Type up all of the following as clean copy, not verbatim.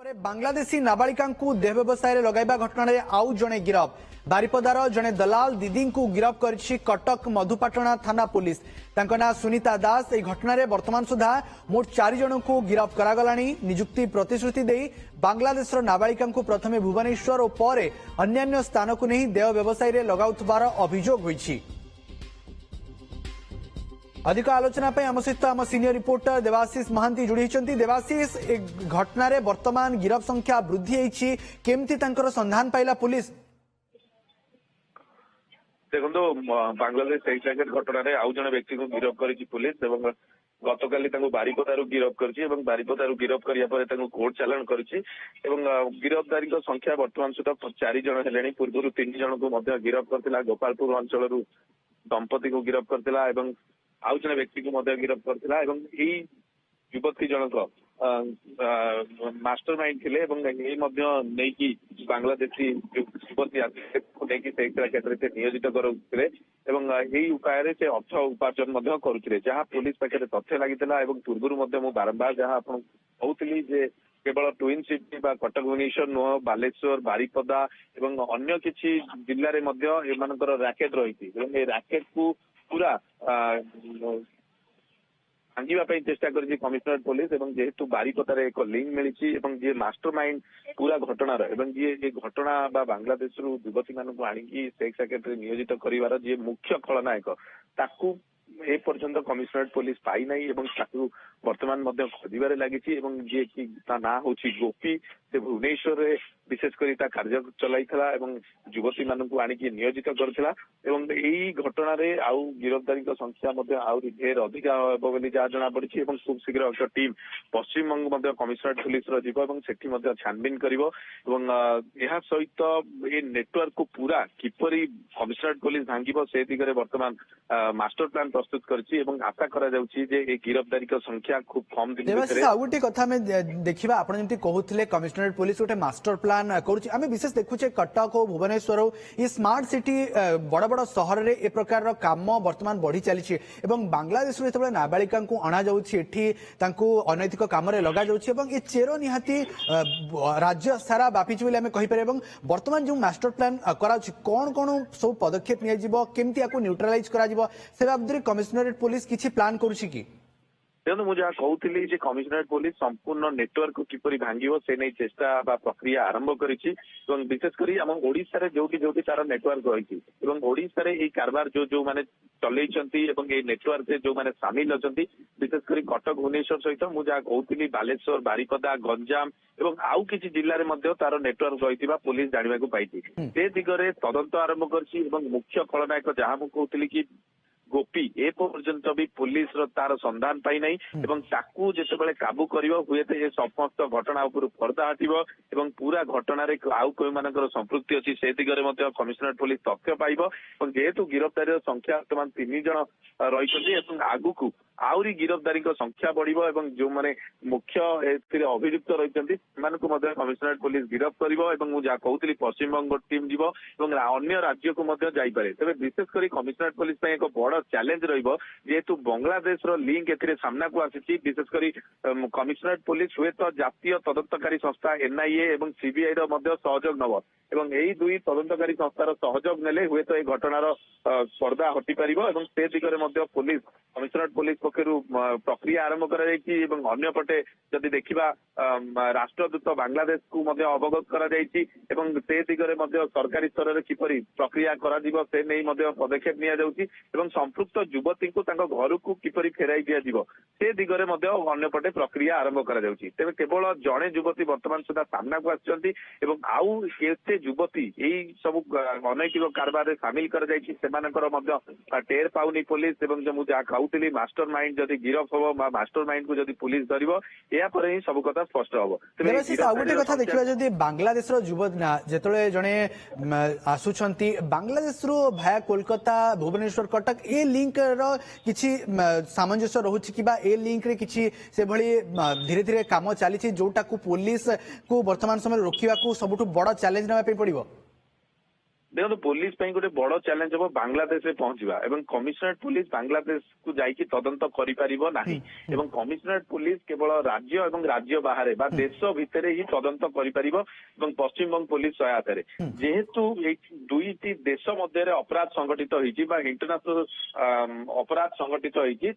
बांग्लादेशी नाबालिका देह व्यवसाय लगाइबा घटना आउ जड़े गिरफ बारिपदार जड़े दलाल दीदी को गिरफ कर कटक मधुपाटना थाना पुलिस ना सुनीता दास यह घटना वर्तमान सुधा मोट 4 जन को गिरफ करागला निजुक्ति प्रतिश्रुति दे बांग्लादेश नाबालिका प्रथमे भुवनेश्वर और पर अन्य स्थान को नहीं देह व्यवसाय लगाउथबार अभियोग होईछि। अधिक आलोचना आम सहित आम सीनियर रिपोर्टर देवाशीष महांती जोड़ी देवाशीष घटना वर्तमान गिरफ संख्या वृद्धि होती केमती संधान पाइला पुलिस देखो बांग्लादेश सेक्स रैकेट घटना आउ जन व्यक्ति को गिरफ कर पुलिस गतकाली बारिपदारू गिरफ कर बारिपदारू गिरफ कर कोर्ट चालाण कर गिरफ्तारी संख्या वर्तमान सुधा 4 जन है पूर्व 3 जन को गिरफ करथिला गोपालपुर अंचल दंपति को गिरफ करथिला आउ जन व्यक्ति को गिरफ करथिला युवती जनक मास्टर माइंड थिले नहीं बांग्लादेशी युवती सेक्स रैकेट नियोजित करुले उपाय से अर्थ उपार्जन करुले जहाँ पुलिस पाखे तथ्य लगी पूर्व बारंबार जहाँ कहूली केवल ट्विन सिटी कटक भुवनेश्वर नुह बालेश्वर बारिपदा एवं अन्य किसी जिले में रैकेट रही रैकेट को पूरा भांगा चेष्टा कर कमिशनरेट पुलिस जेहेतु बारिपदार एक लिंक मिली जी मास्टर माइंड पूरा घटनार जी घटना बांग्लादेश युवती मान आनिकी सेक्स रैकेट नियोजित कर जी मुख्य खलनायक ताकू ए पर्यंत कमिशनरेट पुलिस पाई नहीं वर्तमान खोजार लगी जी ना हूँ गोपी से भुवनेश्वर विशेषकर कार्य चलाइला युवती मान आनिकी नियोजित करथिला घटना आउ गिरफ्तारी संख्या ढेर अधिक हे जहाँ जना पड़ी खूब शीघ्र एक team Paschim Banga commissionerate police से छानबीन कर सहित ये नेटवर्क को पूरा किपरि कमिशनरेट पुलिस भांगिब से दिगरे वर्तमान मास्टर प्लान प्रस्तुत करछि आशा करा जाउछि जे ए गिरफ्तारी संख्या खूब कम दिन गोटे कथा में देखा आप कहते कमिशनरेट पुलिस गोटे मास्टर प्लान करें विशेष देखुचे कटक और भुवनेश्वर ये स्मार्ट सिटी बड़ बड़ सहर में ए प्रकार काम वर्तमान बढ़ी चली बांग्लादेश जो नाबालिका अणा जाऊँगी अनैतिक कम लगा ये चेर निहाती राज्य सारा व्यापी कहीपर वर्तमान जो मास्टर प्लान करा कौन कौन सब पदक्षेप निमती न्यूट्रालाइज कर बाबद कमिशनरेट पुलिस किसी प्लान करुच्ची कि देखो मुझे कहूली कमिशनरेट पुलिस संपूर्ण नेटवर्क को किपरि भांगिब से नहीं चेष्टा प्रक्रिया आरंभ करिछि विशेषकर आम ओडिशा जो तार नेटवर्क रही ओडिशा ये कारबार जो जो माने चलैछंती नेटवर्क जो माने सामिल अछंती विशेषकर कटक भुवनेश्वर सहित मुझे कहूली बालेश्वर बारिपदा गंजाम एवं आउ किसी जिले में तार नेटवर्क रही पुलिस जाना पाई से दिगरे तदंत आरंभ कर मुख्य खलनायक जहाँ मुझे कहूली कि गोपी ए पर्यंत भी पुलिस तार संधान पाई नहीं जिते काबू कर हुए तो ये समस्त घटना उपर पर्दा हटिव पूरा घटना आउ कोई मान संपृक्ति अच्छी से दिगरे कमिशनरेट पुलिस तथ्य पाइब जेहेतु गिरफ्तारी संख्या वर्तमान 3 जन रही आगु आहरी गिरफ्तारी संख्या बढ़ जो मैंने मुख्य अभियुक्त रही कमिशनरेट पुलिस गिरफ कर जहाँ कहूली पश्चिमबंग टीम जीव अन्य राज्य को जापे तेज विशेषकर कमिशनरेट पुलिस एक बड़ चैलेंज जेहेतु बांग्लादेश लिंक सामना को आसी विशेषकर कमिशनरेट पुलिस हुए तो जातीय तदंतकारी संस्था एनआईए और सीबीआई सहयोग नब यही दुई तदंतकारी संस्थार सहयोग नेले हुए तो ये घटनार पर्दा हटि पार से दिगरे पुलिस कमिशनरेट पुलिस पक्षर प्रक्रिया आरंभ करपटे जदि देखा राष्ट्रदूत बांग्लादेश को अवगत कर दिगरे सरकारी स्तर में किपरि प्रक्रिया से नहीं पदक्षेप नि संपृक्त युवती को घर को किपरि फेराई दिया से दिगरे अन्यपटे प्रक्रिया आरंभ कर तेज केवल जड़े युवती वर्तमान सुधा सामना को आसुच्च आउ केते युवती यही सब अनैतिक कारबार सामिल कर टेर पाउनी पुलिस जहाँ कहूली मास्टर माइंड जदि गिरफ हम मास्टर माइंड को जदि पुलिस धरब यापर ही सब कथा स्पष्ट हम गोटे कथा देखा जदि बांग्लादेश युवती जो जड़े आसुंच बांग्लादेश भाया कोलकाता भुवनेश्वर कटक ए लिंक किसी सामंजस्य रोचे कि लिंक रे किसी से धीरे धीरे काम चली जोटा को पुलिस को वर्तमान समय रोकवा सबुठ बड़ चैलेंज ना पड़ो देखो पुलिस गोटे बड़ चैलेंज हम बांग्लादेश में पहुंचवा एवं कमिशनरेट पुलिस बांग्लादेश को जाइए तदंत करें कमिशनरेट पुलिस केवल राज्य और राज्य बाहर बा देश भितर ही तदंत कर पश्चिम बंग पुलिस सहायतार जेहेतु दुईटी देश मध्य अपराध संगठित इंटरनेशनल अपराध संगठित होती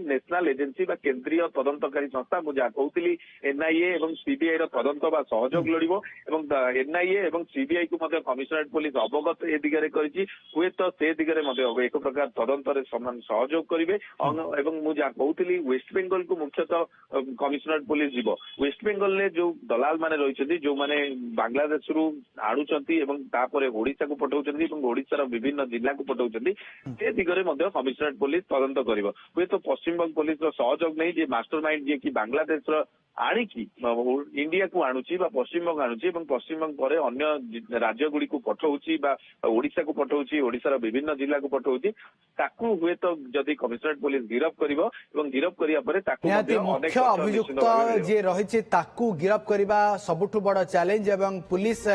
नेशनल एजेंसी केंद्रीय तदंतकारी संस्था मुझे कहती एनआईए और सीबीआई तदंत बा सहयोग लड़ो एनआईए और सीबीआई को कमिशनरेट पुलिस अवगत ए दिगरे हुए तो से दिगरे एक प्रकार तदंतर सहयोग करेंगे मुझे कहती वेस्ट बेंगल को मुख्यतः कमिशनरेट पुलिस जीव वेस्ट बेंगल में जो दलाल माने रही जो माने बांग्लादेश रु आणुचंती ओडिशा को पठाउचंती ओडिशार विभिन्न जिला को पठाउचंती से दिगरे कमिशनरेट पुलिस तदंत करिवो हुए तो पश्चिम बंग पुलिस सहयोग नहीं जे मास्टरमाइंड जे कि बांग्लादेश आणिकी इंडिया को आणुची पश्चिम बंग आणुची पश्चिम बंग पर अन्य राज्य गुड़ी को पठाउची ओडिशा को पठाउची ओडिशार विभिन्न जिला को पठाउची ताकू हुए तो जदि कमिशनरेट पुलिस गिरफ करिवो एवं गिरफ करिया परे ताकू मुख्य अभियुक्त जे रहिছে ताकू गिरफ करबा सबुठु बड़ चैलेंज एवं पुलिस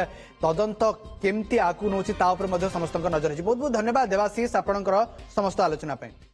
तदंत केमती आकू नोची ता ऊपर समस्त नजर अछि बहुत बहुत धन्यवाद देवाशीष आपनकर समस्त आलोचना पे।